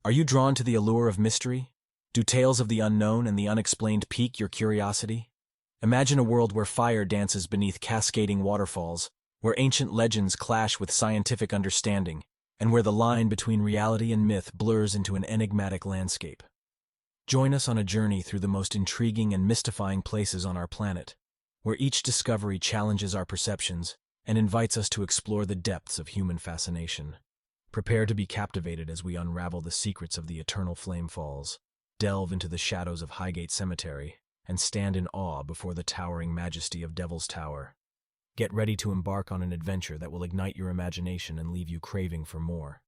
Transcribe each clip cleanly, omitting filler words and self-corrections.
Are you drawn to the allure of mystery? Do tales of the unknown and the unexplained pique your curiosity? Imagine a world where fire dances beneath cascading waterfalls, where ancient legends clash with scientific understanding, and where the line between reality and myth blurs into an enigmatic landscape. Join us on a journey through the most intriguing and mystifying places on our planet, where each discovery challenges our perceptions and invites us to explore the depths of human fascination. Prepare to be captivated as we unravel the secrets of the Eternal Flame Falls, delve into the shadows of Highgate Cemetery, and stand in awe before the towering majesty of Devil's Tower. Get ready to embark on an adventure that will ignite your imagination and leave you craving for more.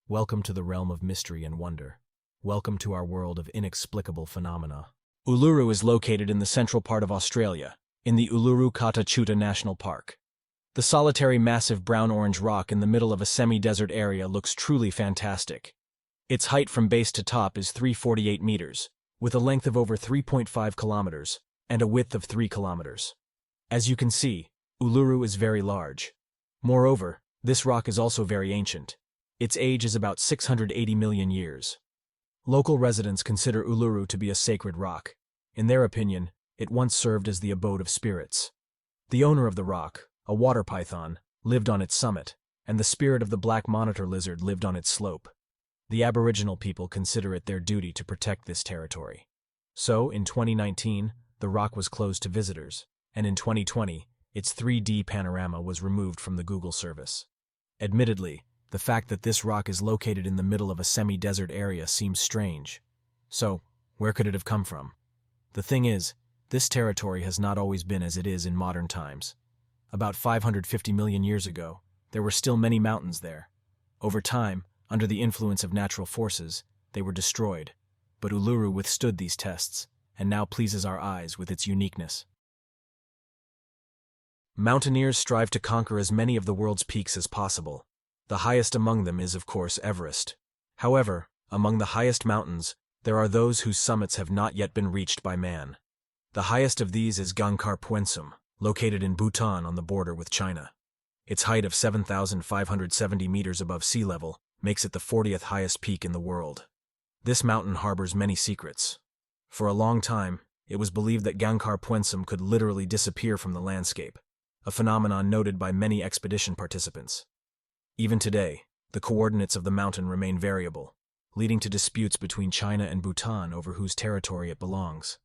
Welcome to the realm of mystery and wonder. Welcome to our world of inexplicable phenomena. Uluru is located in the central part of Australia, in the Uluru Kata Tjuta National Park. The solitary massive brown-orange rock in the middle of a semi-desert area looks truly fantastic. Its height from base to top is 348 meters, with a length of over 3.5 kilometers and a width of 3 kilometers. As you can see, Uluru is very large. Moreover, this rock is also very ancient. Its age is about 680 million years. Local residents consider Uluru to be a sacred rock. In their opinion, it once served as the abode of spirits. The owner of the rock, a water python, lived on its summit, and the spirit of the black monitor lizard lived on its slope. The Aboriginal people consider it their duty to protect this territory. So, in 2019, the rock was closed to visitors, and in 2020, its 3D panorama was removed from the Google service. Admittedly, the fact that this rock is located in the middle of a semi-desert area seems strange. So, where could it have come from? The thing is, this territory has not always been as it is in modern times. About 550 million years ago, there were still many mountains there. Over time, under the influence of natural forces, they were destroyed. But Uluru withstood these tests, and now pleases our eyes with its uniqueness. Mountaineers strive to conquer as many of the world's peaks as possible. The highest among them is, of course, Everest. However, among the highest mountains, there are those whose summits have not yet been reached by man. The highest of these is Gangkhar Puensum, located in Bhutan on the border with China. Its height of 7,570 meters above sea level makes it the 40th highest peak in the world. This mountain harbors many secrets. For a long time, it was believed that Gangkhar Puensum could literally disappear from the landscape, a phenomenon noted by many expedition participants. Even today, the coordinates of the mountain remain variable, leading to disputes between China and Bhutan over whose territory it belongs.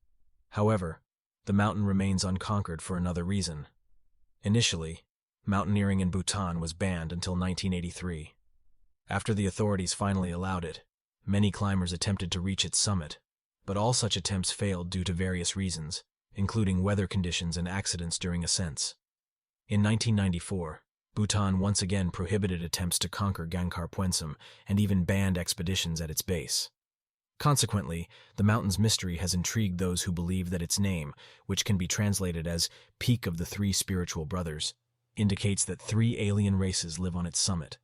However, the mountain remains unconquered for another reason. Initially, mountaineering in Bhutan was banned until 1983. After the authorities finally allowed it, many climbers attempted to reach its summit, but all such attempts failed due to various reasons, including weather conditions and accidents during ascents. In 1994, Bhutan once again prohibited attempts to conquer Gangkhar Puensum and even banned expeditions at its base. Consequently, the mountain's mystery has intrigued those who believe that its name, which can be translated as Peak of the Three Spiritual Brothers, indicates that 3 alien races live on its summit.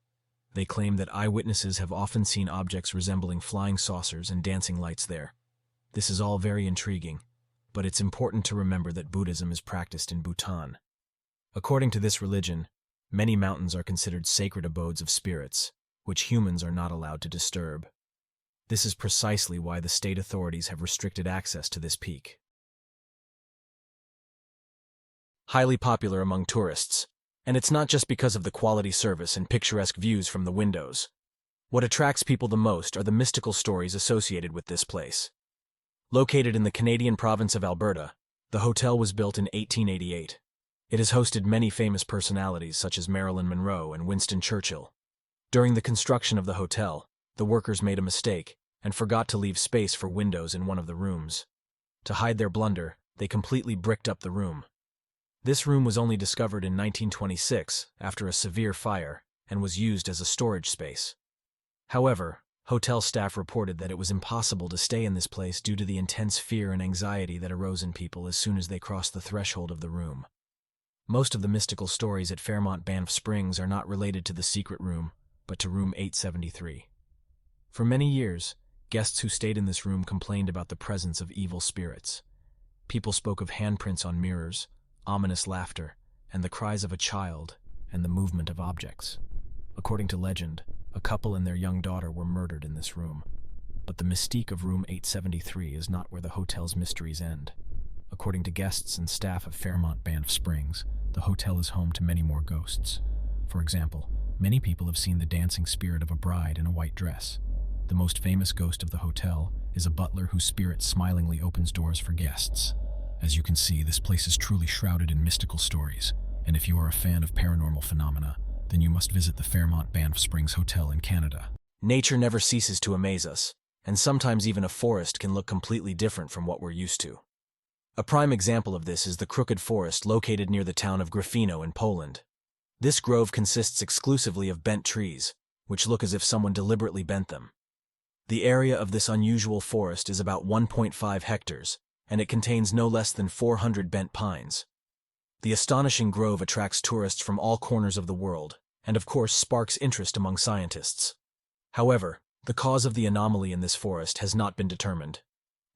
They claim that eyewitnesses have often seen objects resembling flying saucers and dancing lights there. This is all very intriguing, but it's important to remember that Buddhism is practiced in Bhutan. According to this religion, many mountains are considered sacred abodes of spirits, which humans are not allowed to disturb. This is precisely why the state authorities have restricted access to this peak. Highly popular among tourists, and it's not just because of the quality service and picturesque views from the windows. What attracts people the most are the mystical stories associated with this place. Located in the Canadian province of Alberta, the hotel was built in 1888. It has hosted many famous personalities such as Marilyn Monroe and Winston Churchill. During the construction of the hotel, the workers made a mistake and forgot to leave space for windows in one of the rooms. To hide their blunder, they completely bricked up the room. This room was only discovered in 1926 after a severe fire and was used as a storage space. However, hotel staff reported that it was impossible to stay in this place due to the intense fear and anxiety that arose in people as soon as they crossed the threshold of the room. Most of the mystical stories at Fairmont Banff Springs are not related to the secret room, but to room 873. For many years, guests who stayed in this room complained about the presence of evil spirits. People spoke of handprints on mirrors, ominous laughter, and the cries of a child, and the movement of objects. According to legend, a couple and their young daughter were murdered in this room. But the mystique of room 873 is not where the hotel's mysteries end. According to guests and staff of Fairmont Banff Springs, the hotel is home to many more ghosts. For example, many people have seen the dancing spirit of a bride in a white dress. The most famous ghost of the hotel is a butler whose spirit smilingly opens doors for guests. As you can see, this place is truly shrouded in mystical stories, and if you are a fan of paranormal phenomena, then you must visit the Fairmont Banff Springs Hotel in Canada. Nature never ceases to amaze us, and sometimes even a forest can look completely different from what we're used to. A prime example of this is the Crooked Forest located near the town of Gryfino in Poland. This grove consists exclusively of bent trees, which look as if someone deliberately bent them. The area of this unusual forest is about 1.5 hectares, and it contains no less than 400 bent pines. The astonishing grove attracts tourists from all corners of the world, and of course sparks interest among scientists. However, the cause of the anomaly in this forest has not been determined.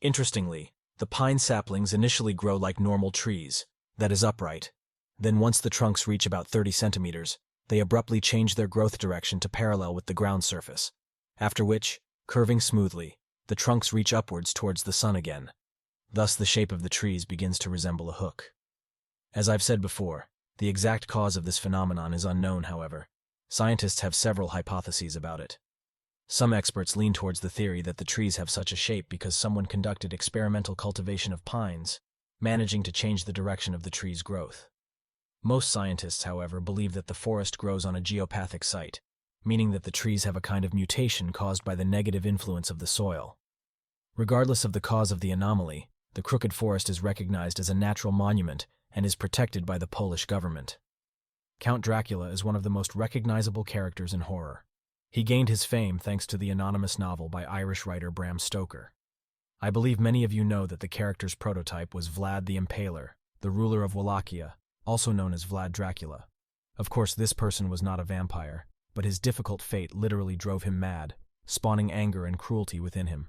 Interestingly, the pine saplings initially grow like normal trees, that is upright. Then once the trunks reach about 30 centimeters, they abruptly change their growth direction to parallel with the ground surface, after which, curving smoothly, the trunks reach upwards towards the sun again. Thus the shape of the trees begins to resemble a hook. As I've said before, the exact cause of this phenomenon is unknown, however. Scientists have several hypotheses about it. Some experts lean towards the theory that the trees have such a shape because someone conducted experimental cultivation of pines, managing to change the direction of the tree's growth. Most scientists, however, believe that the forest grows on a geopathic site, meaning that the trees have a kind of mutation caused by the negative influence of the soil. Regardless of the cause of the anomaly, the Crooked Forest is recognized as a natural monument and is protected by the Polish government. Count Dracula is one of the most recognizable characters in horror. He gained his fame thanks to the anonymous novel by Irish writer Bram Stoker. I believe many of you know that the character's prototype was Vlad the Impaler, the ruler of Wallachia, also known as Vlad Dracula. Of course, this person was not a vampire, but his difficult fate literally drove him mad, spawning anger and cruelty within him.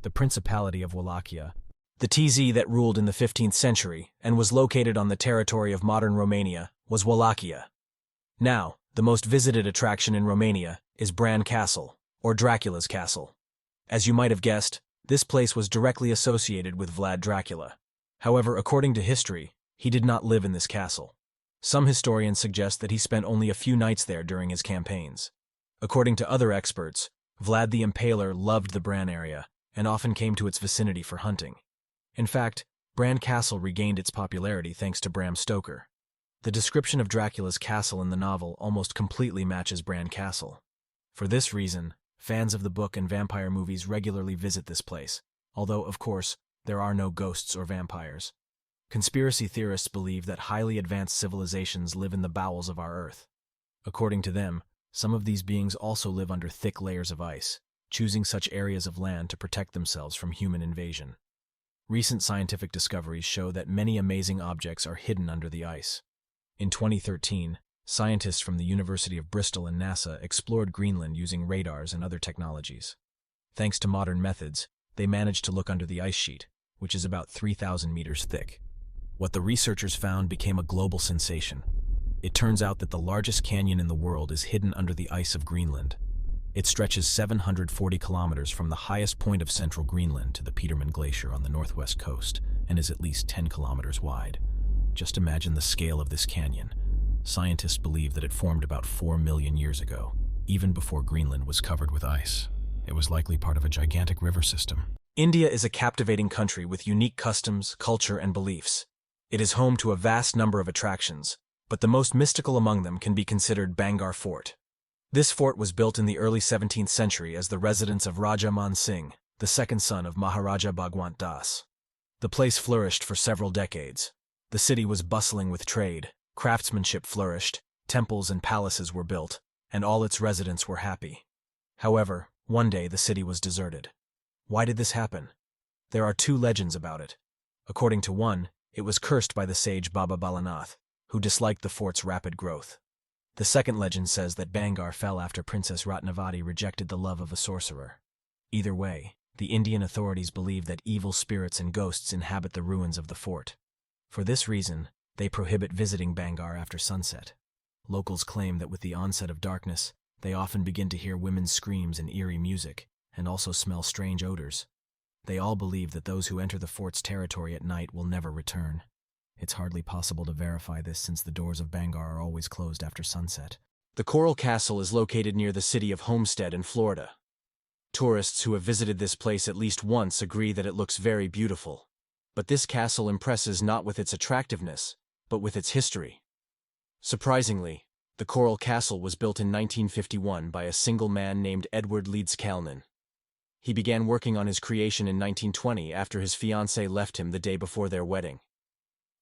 The Principality of Wallachia, the TZ that ruled in the 15th century and was located on the territory of modern Romania, was Wallachia. Now, the most visited attraction in Romania is Bran Castle, or Dracula's Castle. As you might have guessed, this place was directly associated with Vlad Dracula. However, according to history, he did not live in this castle. Some historians suggest that he spent only a few nights there during his campaigns. According to other experts, Vlad the Impaler loved the Bran area and often came to its vicinity for hunting. In fact, Bran Castle regained its popularity thanks to Bram Stoker. The description of Dracula's castle in the novel almost completely matches Bran Castle. For this reason, fans of the book and vampire movies regularly visit this place, although, of course, there are no ghosts or vampires. Conspiracy theorists believe that highly advanced civilizations live in the bowels of our Earth. According to them, some of these beings also live under thick layers of ice, choosing such areas of land to protect themselves from human invasion. Recent scientific discoveries show that many amazing objects are hidden under the ice. In 2013, scientists from the University of Bristol and NASA explored Greenland using radars and other technologies. Thanks to modern methods, they managed to look under the ice sheet, which is about 3,000 meters thick. What the researchers found became a global sensation. It turns out that the largest canyon in the world is hidden under the ice of Greenland. It stretches 740 kilometers from the highest point of central Greenland to the Petermann Glacier on the northwest coast and is at least 10 kilometers wide. Just imagine the scale of this canyon. Scientists believe that it formed about 4 million years ago, even before Greenland was covered with ice. It was likely part of a gigantic river system. India is a captivating country with unique customs, culture, and beliefs. It is home to a vast number of attractions, but the most mystical among them can be considered Bangar Fort. This fort was built in the early 17th century as the residence of Raja Man Singh, the second son of Maharaja Bhagwant Das. The place flourished for several decades. The city was bustling with trade, craftsmanship flourished, temples and palaces were built, and all its residents were happy. However, one day the city was deserted. Why did this happen? There are two legends about it. According to one, it was cursed by the sage Baba Balanath, who disliked the fort's rapid growth. The second legend says that Bangar fell after Princess Ratnavati rejected the love of a sorcerer. Either way, the Indian authorities believe that evil spirits and ghosts inhabit the ruins of the fort. For this reason, they prohibit visiting Bangar after sunset. Locals claim that with the onset of darkness, they often begin to hear women's screams and eerie music, and also smell strange odors. They all believe that those who enter the fort's territory at night will never return. It's hardly possible to verify this since the doors of Bangar are always closed after sunset. The Coral Castle is located near the city of Homestead in Florida. Tourists who have visited this place at least once agree that it looks very beautiful. But this castle impresses not with its attractiveness, but with its history. Surprisingly, the Coral Castle was built in 1951 by a single man named Edward Leeds Kalnin. He began working on his creation in 1920 after his fiancée left him the day before their wedding.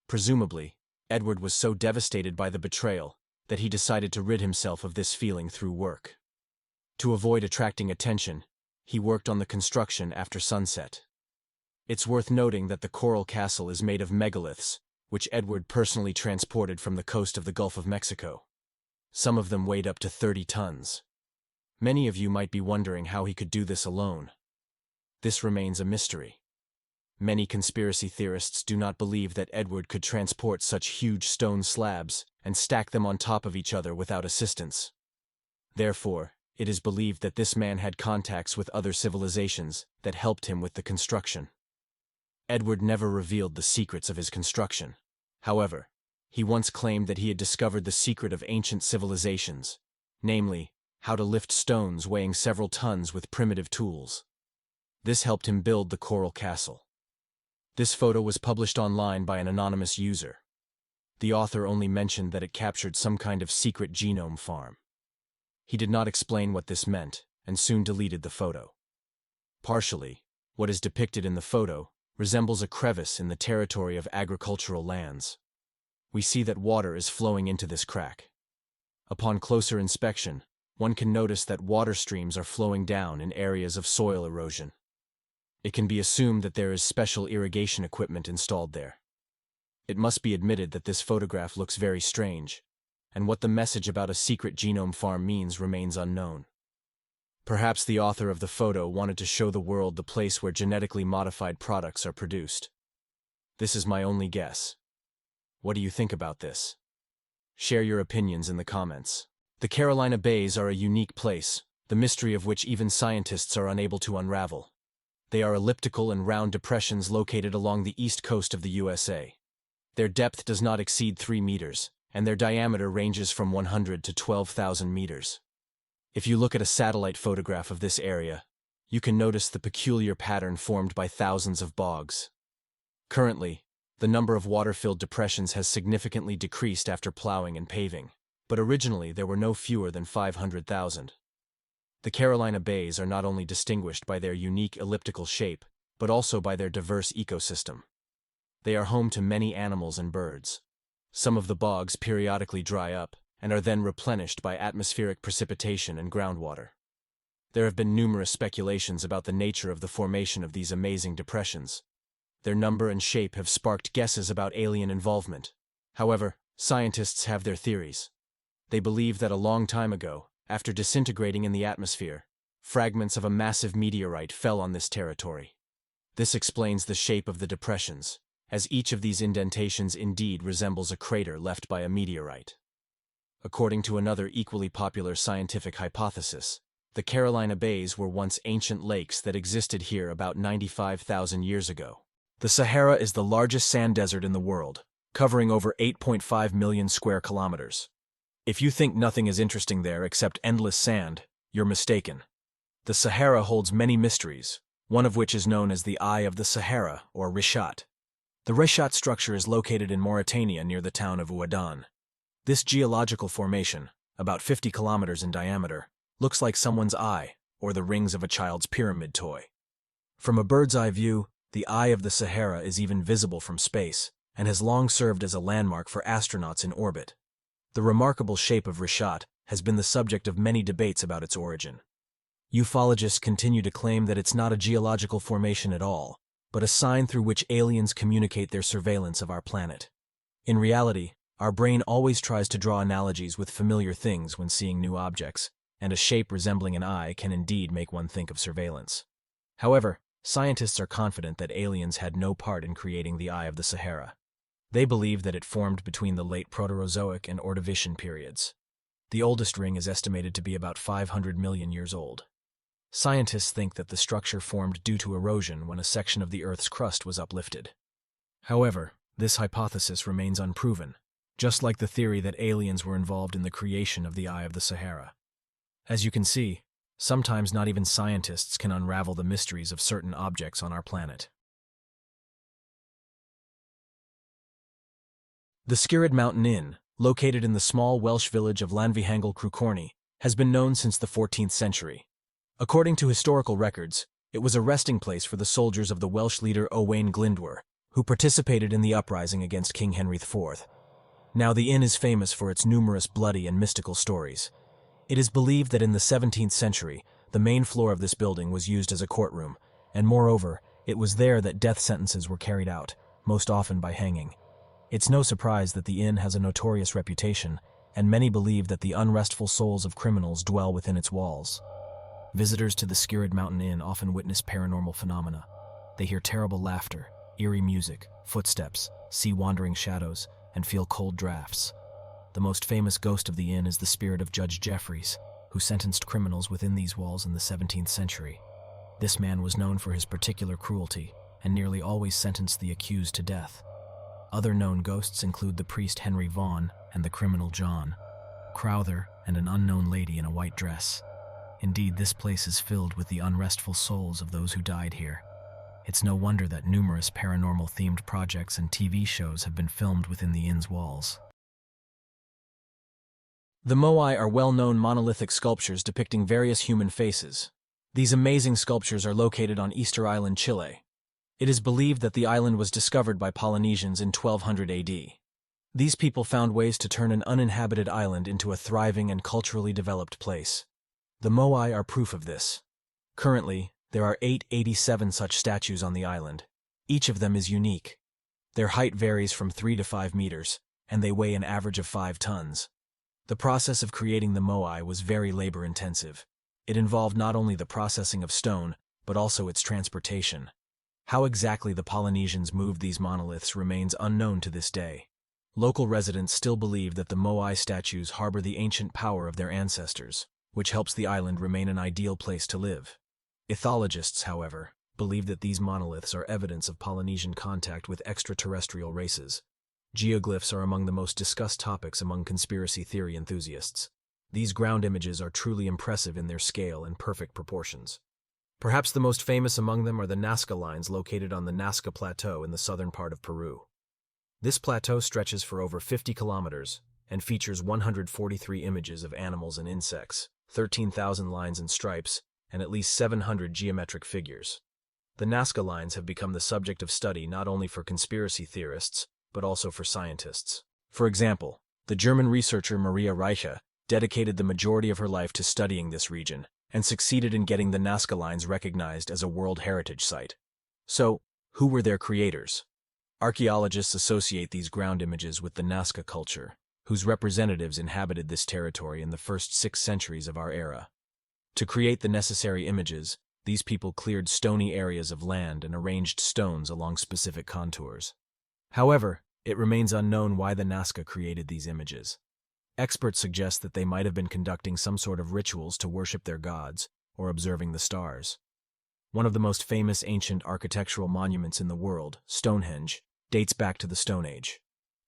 Presumably, Edward was so devastated by the betrayal that he decided to rid himself of this feeling through work. To avoid attracting attention, he worked on the construction after sunset. It's worth noting that the Coral Castle is made of megaliths, which Edward personally transported from the coast of the Gulf of Mexico. Some of them weighed up to 30 tons. Many of you might be wondering how he could do this alone. This remains a mystery. Many conspiracy theorists do not believe that Edward could transport such huge stone slabs and stack them on top of each other without assistance. Therefore, it is believed that this man had contacts with other civilizations that helped him with the construction. Edward never revealed the secrets of his construction. However, he once claimed that he had discovered the secret of ancient civilizations, namely, how to lift stones weighing several tons with primitive tools. This helped him build the Coral Castle. This photo was published online by an anonymous user. The author only mentioned that it captured some kind of secret genome farm. He did not explain what this meant, and soon deleted the photo. Partially, what is depicted in the photo resembles a crevice in the territory of agricultural lands. We see that water is flowing into this crack. Upon closer inspection, one can notice that water streams are flowing down in areas of soil erosion. It can be assumed that there is special irrigation equipment installed there. It must be admitted that this photograph looks very strange, and what the message about a secret genome farm means remains unknown. Perhaps the author of the photo wanted to show the world the place where genetically modified products are produced. This is my only guess. What do you think about this? Share your opinions in the comments. The Carolina Bays are a unique place, the mystery of which even scientists are unable to unravel. They are elliptical and round depressions located along the east coast of the USA. Their depth does not exceed 3 meters, and their diameter ranges from 100 to 12,000 meters. If you look at a satellite photograph of this area, you can notice the peculiar pattern formed by thousands of bogs. Currently, the number of water-filled depressions has significantly decreased after plowing and paving, but originally there were no fewer than 500,000. The Carolina Bays are not only distinguished by their unique elliptical shape, but also by their diverse ecosystem. They are home to many animals and birds. Some of the bogs periodically dry up and are then replenished by atmospheric precipitation and groundwater. There have been numerous speculations about the nature of the formation of these amazing depressions. Their number and shape have sparked guesses about alien involvement. However, scientists have their theories. They believe that a long time ago, after disintegrating in the atmosphere, fragments of a massive meteorite fell on this territory. This explains the shape of the depressions, as each of these indentations indeed resembles a crater left by a meteorite. According to another equally popular scientific hypothesis, the Carolina Bays were once ancient lakes that existed here about 95,000 years ago. The Sahara is the largest sand desert in the world, covering over 8.5 million square kilometers. If you think nothing is interesting there except endless sand, you're mistaken. The Sahara holds many mysteries, one of which is known as the Eye of the Sahara, or Rishat. The Rishat structure is located in Mauritania near the town of Ouadane. This geological formation, about 50 kilometers in diameter, looks like someone's eye, or the rings of a child's pyramid toy. From a bird's-eye view, the Eye of the Sahara is even visible from space, and has long served as a landmark for astronauts in orbit. The remarkable shape of Rishat has been the subject of many debates about its origin. Ufologists continue to claim that it's not a geological formation at all, but a sign through which aliens communicate their surveillance of our planet. In reality, our brain always tries to draw analogies with familiar things when seeing new objects, and a shape resembling an eye can indeed make one think of surveillance. However, scientists are confident that aliens had no part in creating the Eye of the Sahara. They believe that it formed between the late Proterozoic and Ordovician periods. The oldest ring is estimated to be about 500 million years old. Scientists think that the structure formed due to erosion when a section of the Earth's crust was uplifted. However, this hypothesis remains unproven, just like the theory that aliens were involved in the creation of the Eye of the Sahara. As you can see, sometimes not even scientists can unravel the mysteries of certain objects on our planet. The Skirrid Mountain Inn, located in the small Welsh village of Llanfihangel Crwcorni, has been known since the 14th century. According to historical records, it was a resting place for the soldiers of the Welsh leader Owain Glyndwr, who participated in the uprising against King Henry IV. Now, the inn is famous for its numerous bloody and mystical stories. It is believed that in the 17th century, the main floor of this building was used as a courtroom, and moreover, it was there that death sentences were carried out, most often by hanging. It's no surprise that the inn has a notorious reputation, and many believe that the unrestful souls of criminals dwell within its walls. Visitors to the Skirrid Mountain Inn often witness paranormal phenomena. They hear terrible laughter, eerie music, footsteps, see wandering shadows, and feel cold drafts. The most famous ghost of the inn is the spirit of Judge Jeffreys, who sentenced criminals within these walls in the 17th century. This man was known for his particular cruelty, and nearly always sentenced the accused to death. Other known ghosts include the priest Henry Vaughan and the criminal John Crowther, and an unknown lady in a white dress. Indeed, this place is filled with the unrestful souls of those who died here. It's no wonder that numerous paranormal-themed projects and TV shows have been filmed within the inn's walls. The Moai are well-known monolithic sculptures depicting various human faces. These amazing sculptures are located on Easter Island, Chile. It is believed that the island was discovered by Polynesians in 1200 AD. These people found ways to turn an uninhabited island into a thriving and culturally developed place. The Moai are proof of this. Currently, there are 887 such statues on the island. Each of them is unique. Their height varies from 3 to 5 meters, and they weigh an average of 5 tons. The process of creating the Moai was very labor-intensive. It involved not only the processing of stone, but also its transportation. How exactly the Polynesians moved these monoliths remains unknown to this day. Local residents still believe that the Moai statues harbor the ancient power of their ancestors, which helps the island remain an ideal place to live. Ethologists, however, believe that these monoliths are evidence of Polynesian contact with extraterrestrial races. Geoglyphs are among the most discussed topics among conspiracy theory enthusiasts. These ground images are truly impressive in their scale and perfect proportions. Perhaps the most famous among them are the Nazca lines located on the Nazca Plateau in the southern part of Peru. This plateau stretches for over 50 kilometers and features 143 images of animals and insects, 13,000 lines and stripes, and at least 700 geometric figures. The Nazca lines have become the subject of study not only for conspiracy theorists, but also for scientists. For example, the German researcher Maria Reiche dedicated the majority of her life to studying this region, and succeeded in getting the Nazca lines recognized as a World Heritage Site. So, who were their creators? Archaeologists associate these ground images with the Nazca culture, whose representatives inhabited this territory in the first 6 centuries of our era. To create the necessary images, these people cleared stony areas of land and arranged stones along specific contours. However, it remains unknown why the Nazca created these images. Experts suggest that they might have been conducting some sort of rituals to worship their gods, or observing the stars. One of the most famous ancient architectural monuments in the world, Stonehenge, dates back to the Stone Age.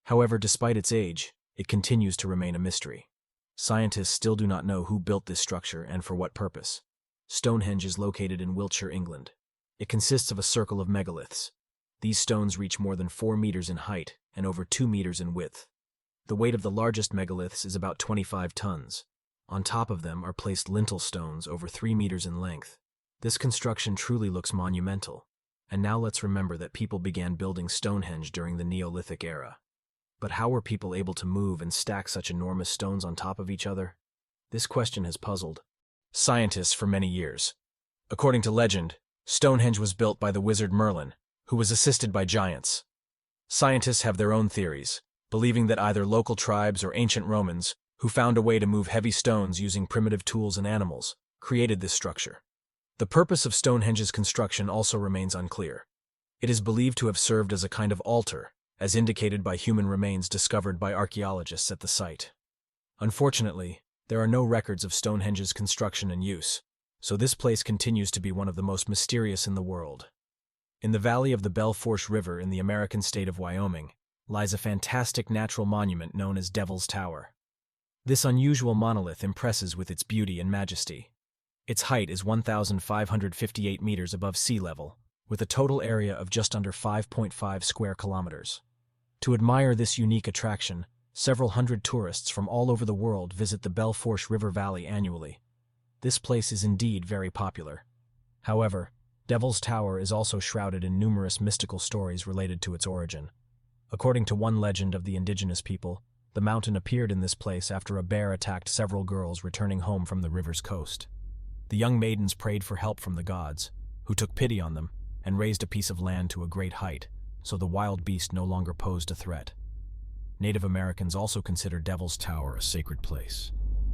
However, despite its age, it continues to remain a mystery. Scientists still do not know who built this structure and for what purpose. Stonehenge is located in Wiltshire, England. It consists of a circle of megaliths. These stones reach more than 4 meters in height and over 2 meters in width. The weight of the largest megaliths is about 25 tons. On top of them are placed lintel stones over 3 meters in length. This construction truly looks monumental. And now let's remember that people began building Stonehenge during the Neolithic era. But how were people able to move and stack such enormous stones on top of each other? This question has puzzled scientists for many years. According to legend, Stonehenge was built by the wizard Merlin, who was assisted by giants. Scientists have their own theories, believing that either local tribes or ancient Romans, who found a way to move heavy stones using primitive tools and animals, created this structure. The purpose of Stonehenge's construction also remains unclear. It is believed to have served as a kind of altar, as indicated by human remains discovered by archaeologists at the site. Unfortunately, there are no records of Stonehenge's construction and use, So this place continues to be one of the most mysterious in the world. In the valley of the Belle Fourche River in the American state of Wyoming lies a fantastic natural monument known as Devil's Tower. This unusual monolith impresses with its beauty and majesty. Its height is 1,558 meters above sea level, with a total area of just under 5.5 square kilometers. To admire this unique attraction, several hundred tourists from all over the world visit the Belle Fourche River Valley annually. This place is indeed very popular. However, Devil's Tower is also shrouded in numerous mystical stories related to its origin. According to one legend of the indigenous people, the mountain appeared in this place after a bear attacked several girls returning home from the river's coast. The young maidens prayed for help from the gods, who took pity on them and raised a piece of land to a great height, so the wild beast no longer posed a threat. Native Americans also consider Devil's Tower a sacred place.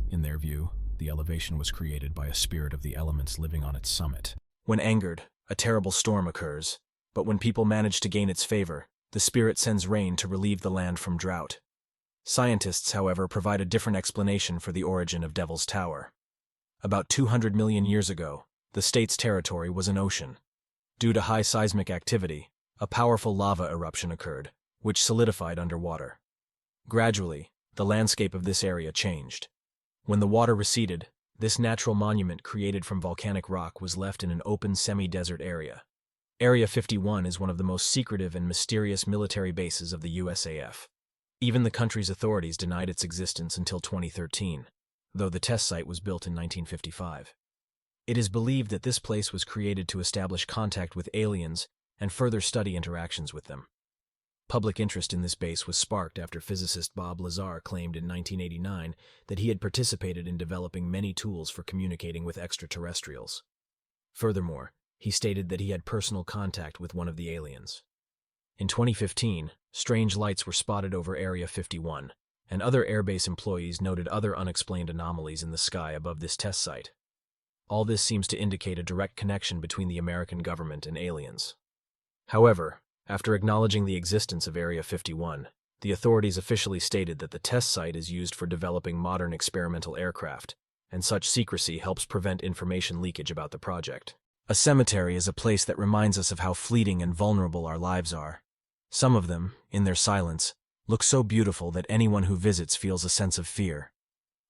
In their view, the elevation was created by a spirit of the elements living on its summit. When angered, a terrible storm occurs, but when people manage to gain its favor, the spirit sends rain to relieve the land from drought. Scientists, however, provide a different explanation for the origin of Devil's Tower. About 200 million years ago, the state's territory was an ocean. Due to high seismic activity, a powerful lava eruption occurred, which solidified underwater. Gradually, the landscape of this area changed. When the water receded, this natural monument created from volcanic rock was left in an open semi-desert area. Area 51 is one of the most secretive and mysterious military bases of the USAF. Even the country's authorities denied its existence until 2013, though the test site was built in 1955. It is believed that this place was created to establish contact with aliens and further study interactions with them. Public interest in this base was sparked after physicist Bob Lazar claimed in 1989 that he had participated in developing many tools for communicating with extraterrestrials. Furthermore, he stated that he had personal contact with one of the aliens. In 2015, strange lights were spotted over Area 51, and other airbase employees noted other unexplained anomalies in the sky above this test site. All this seems to indicate a direct connection between the American government and aliens. However, after acknowledging the existence of Area 51, the authorities officially stated that the test site is used for developing modern experimental aircraft, and such secrecy helps prevent information leakage about the project. A cemetery is a place that reminds us of how fleeting and vulnerable our lives are. Some of them, in their silence, look so beautiful that anyone who visits feels a sense of fear.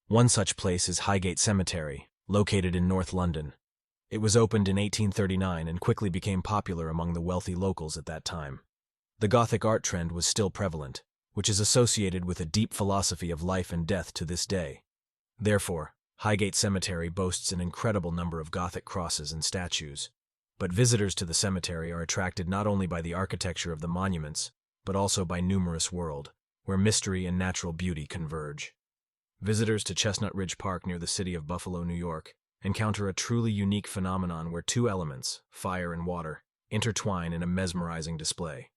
One such place is Highgate Cemetery, located in North London. It was opened in 1839 and quickly became popular among the wealthy locals at that time. The Gothic art trend was still prevalent, which is associated with a deep philosophy of life and death to this day. Therefore, Highgate Cemetery boasts an incredible number of Gothic crosses and statues. But visitors to the cemetery are attracted not only by the architecture of the monuments, but also by numerous world, where mystery and natural beauty converge. Visitors to Chestnut Ridge Park near the city of Buffalo, New York, encounter a truly unique phenomenon where two elements, fire and water, intertwine in a mesmerizing display.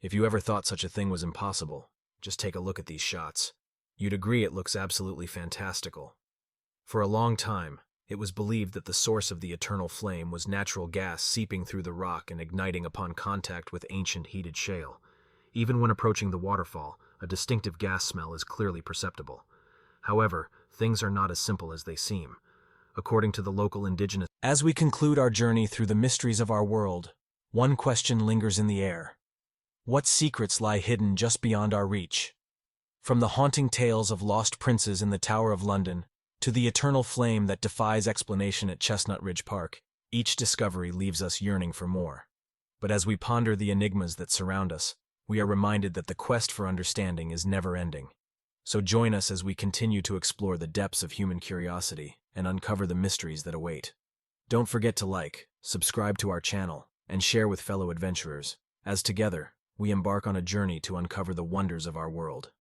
If you ever thought such a thing was impossible, just take a look at these shots. You'd agree it looks absolutely fantastical. For a long time, it was believed that the source of the eternal flame was natural gas seeping through the rock and igniting upon contact with ancient heated shale. Even when approaching the waterfall, a distinctive gas smell is clearly perceptible. However, things are not as simple as they seem. According to the local indigenous... As we conclude our journey through the mysteries of our world, one question lingers in the air. What secrets lie hidden just beyond our reach? From the haunting tales of lost princes in the Tower of London to the eternal flame that defies explanation at Chestnut Ridge Park, each discovery leaves us yearning for more. But as we ponder the enigmas that surround us, we are reminded that the quest for understanding is never-ending. So join us as we continue to explore the depths of human curiosity and uncover the mysteries that await. Don't forget to like, subscribe to our channel, and share with fellow adventurers, as together, we embark on a journey to uncover the wonders of our world.